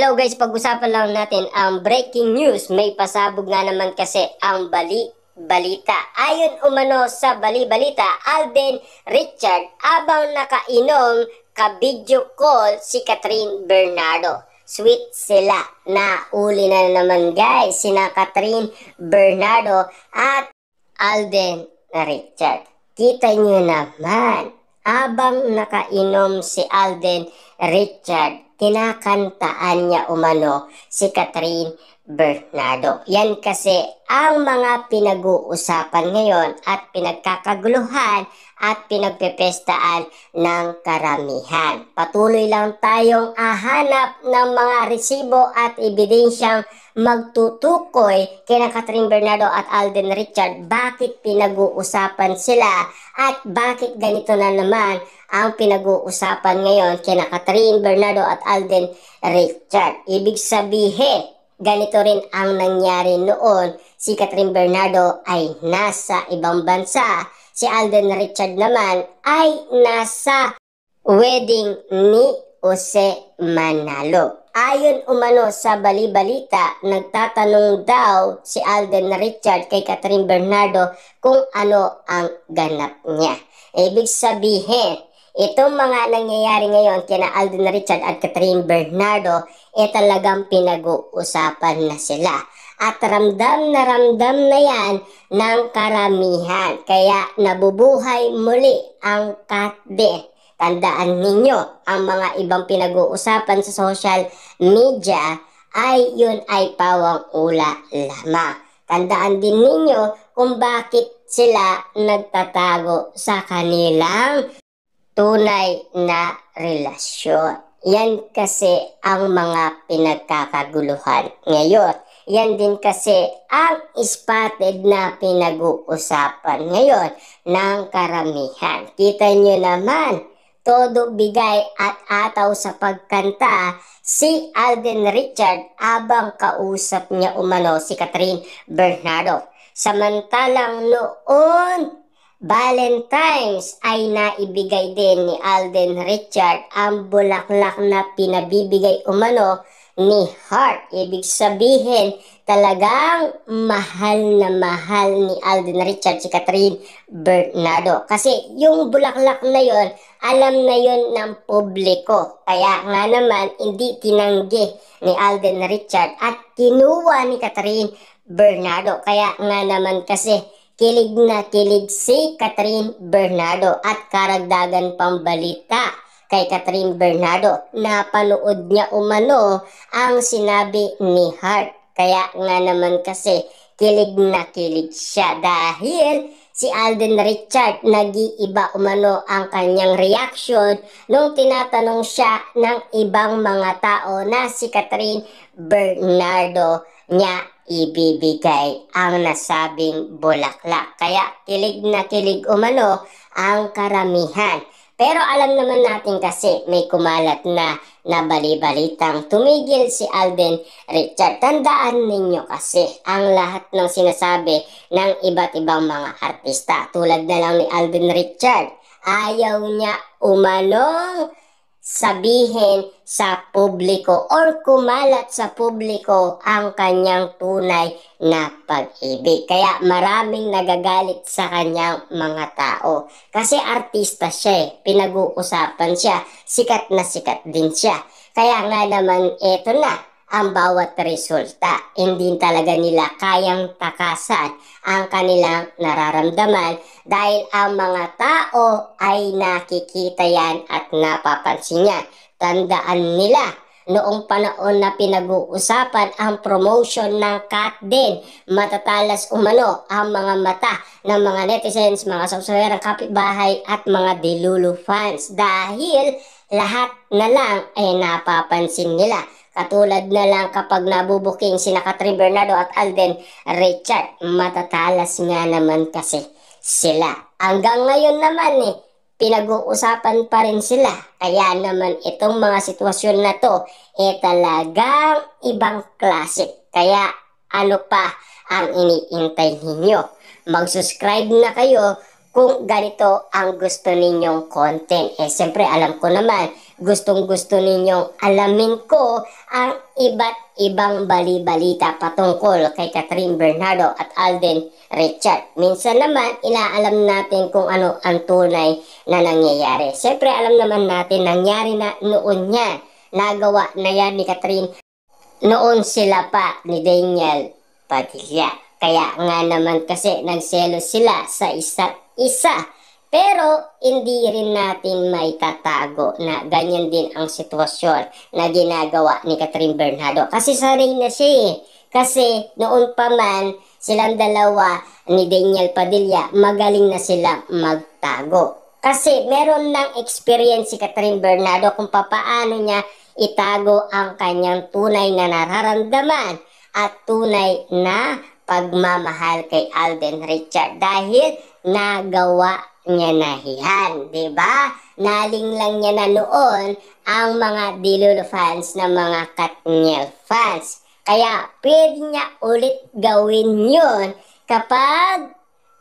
Hello guys, pag-usapan lang natin ang breaking news. May pasabog nga naman kasi ang balita. Ayon umano sa balita, Alden Richard abang nakainom ka-video call si Catherine Bernardo. Sweet sila. Nauli na naman guys sina Catherine Bernardo at Alden Richard. Kita nyo naman, abang nakainom si Alden Richard, kinakantaan niya umano si Catherine Bernardo. Yan kasi ang mga pinag-uusapan ngayon at pinagkakaguluhan at pinagpepestaan ng karamihan. Patuloy lang tayong hahanap ng mga resibo at ebidensyang magtutukoy kina Catherine Bernardo at Alden Richard bakit pinag-uusapan sila at bakit ganito na naman ang pinag-uusapan ngayon kina Catherine Bernardo at Alden Richard. Ibig sabihin, ganito rin ang nangyari noon. Si Catherine Bernardo ay nasa ibang bansa. Si Alden Richard naman ay nasa wedding ni Jose Manalo. Ayon umano sa balita, nagtatanong daw si Alden Richard kay Catherine Bernardo kung ano ang ganap niya. Ibig sabihin, itong mga nangyayari ngayon kina Alden Richard at Catherine Bernardo talagang pinag-uusapan na sila. At ramdam na yan ng karamihan. Kaya nabubuhay muli ang Katde. Tandaan ninyo, ang mga ibang pinag-uusapan sa social media ay yun ay pawang ula lamang. Tandaan din ninyo kung bakit sila nagtatago sa kanilang tunay na relasyon. Yan kasi ang mga pinagkakaguluhan ngayon. Yan din kasi ang spotted na pinag-uusapan ngayon ng karamihan. Kita nyo naman, todo bigay at ataw sa pagkanta si Alden Richard abang kausap niya umano si Catherine Bernardo. Samantalang noon, Valentine's ay naibigay din ni Alden Richard ang bulaklak na pinabibigay umano ni Heart. Ibig sabihin, talagang mahal na mahal ni Alden Richard si Catherine Bernardo. Kasi yung bulaklak na yon, alam na yon ng publiko. Kaya nga naman, hindi tinanggi ni Alden Richard at kinuha ni Catherine Bernardo. Kaya nga naman kasi, kilig na kilig si Catherine Bernardo at karagdagan pang balita kay Catherine Bernardo. Napanood niya umano ang sinabi ni Heart. Kaya nga naman kasi kilig na kilig siya dahil si Alden Richard nag-iiba umano ang kanyang reaction nung tinatanong siya ng ibang mga tao na si Catherine Bernardo niya ibibigay ang nasabing bulaklak. Kaya kilig na kilig umano ang karamihan. Pero alam naman natin kasi may kumalat na bali-balitang tumigil si Alden Richard. Tandaan ninyo kasi ang lahat ng sinasabi ng iba't ibang mga artista tulad na lang ni Alden Richard. Ayaw niya umanong sabihin sa publiko or kumalat sa publiko ang kanyang tunay na pag-ibig. Kaya maraming nagagalit sa kanyang mga tao. Kasi artista siya pinag-uusapan siya, sikat na sikat din siya. Kaya nga naman eto na ang bawat resulta. Hindi talaga nila kayang takasan ang kanilang nararamdaman dahil ang mga tao ay nakikita yan at napapansin yan. Tandaan nila, noong panahon na pinag-uusapan ang promotion ng Katde, matatalas umano ang mga mata ng mga netizens, mga subscriber, kapitbahay at mga Delulu fans dahil lahat na lang ay napapansin nila. Katulad na lang kapag nabubuking sina Catherine Bernardo at Alden Richard, matatalas nga naman kasi sila. Hanggang ngayon naman pinag-uusapan pa rin sila. Kaya naman itong mga sitwasyon na to talagang ibang klase. Kaya ano pa ang iniintay ninyo? Mag-subscribe na kayo kung ganito ang gusto ninyong content. Siyempre, alam ko naman, gustong-gusto ninyong alamin ko ang iba't ibang bali-balita patungkol kay Catherine Bernardo at Alden Richard. Minsan naman, inaalam natin kung ano ang tunay na nangyayari. Siyempre, alam naman natin, nangyari na noon yan. Nagawa na yan ni Catherine noon sila pa ni Daniel Padilla. Kaya nga naman kasi nagselos sila sa isa't isa. Pero hindi rin natin maitatago na ganyan din ang sitwasyon na ginagawa ni Catherine Bernardo. Kasi sanay na siya eh. Kasi noon pa man silang dalawa ni Daniel Padilla, magaling na silang magtago. Kasi meron ng experience si Catherine Bernardo kung papaano niya itago ang kanyang tunay na nararamdaman at tunay na pagmamahal kay Alden Richard dahil nagawa niya na yan, di ba? Naling lang niya na noon ang mga Dilulo fans na mga Katniel fans. Kaya pwede niya ulit gawin yun kapag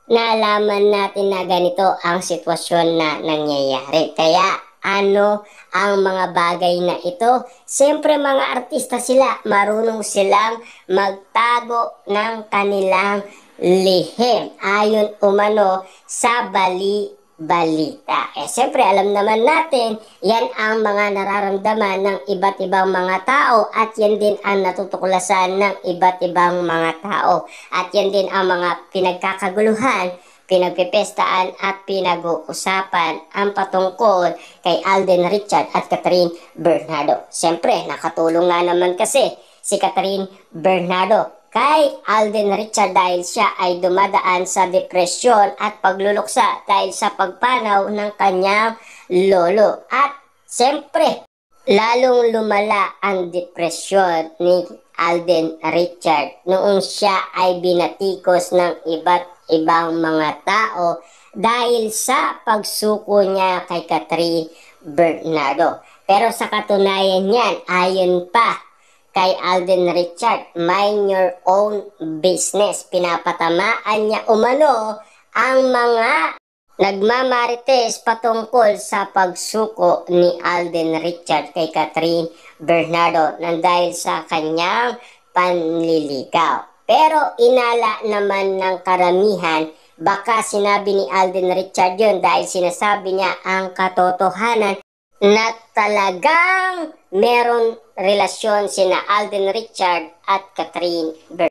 nalaman natin na ganito ang sitwasyon na nangyayari. Kaya ano ang mga bagay na ito? Siyempre mga artista sila, marunong silang magtago ng kanilang lihim ayon umano sa bali-balita. Siyempre alam naman natin, yan ang mga nararamdaman ng iba't ibang mga tao at yan din ang natutuklasan ng iba't ibang mga tao. At yan din ang mga pinagkakaguluhan, pinagpipestaan at pinag-uusapan ang patungkol kay Alden Richard at Catherine Bernardo. Siyempre, nakatulong nga naman kasi si Catherine Bernardo kay Alden Richard dahil siya ay dumadaan sa depresyon at pagluluksa dahil sa pagpanaw ng kanyang lolo. At siyempre, lalong lumala ang depresyon ni Alden Richard noong siya ay binatikos ng iba't ibang mga tao dahil sa pagsuko niya kay Catherine Bernardo. Pero sa katunayan niyan, ayon pa kay Alden Richard, mind your own business. Pinapatamaan niya umano ang mga nagmamarites patungkol sa pagsuko ni Alden Richard kay Catherine Bernardo nang dahil sa kanyang panliligaw. Pero inala naman ng karamihan, baka sinabi ni Alden Richard yun dahil sinasabi niya ang katotohanan na talagang meron relasyon sina Alden Richard at Catherine Bernardo.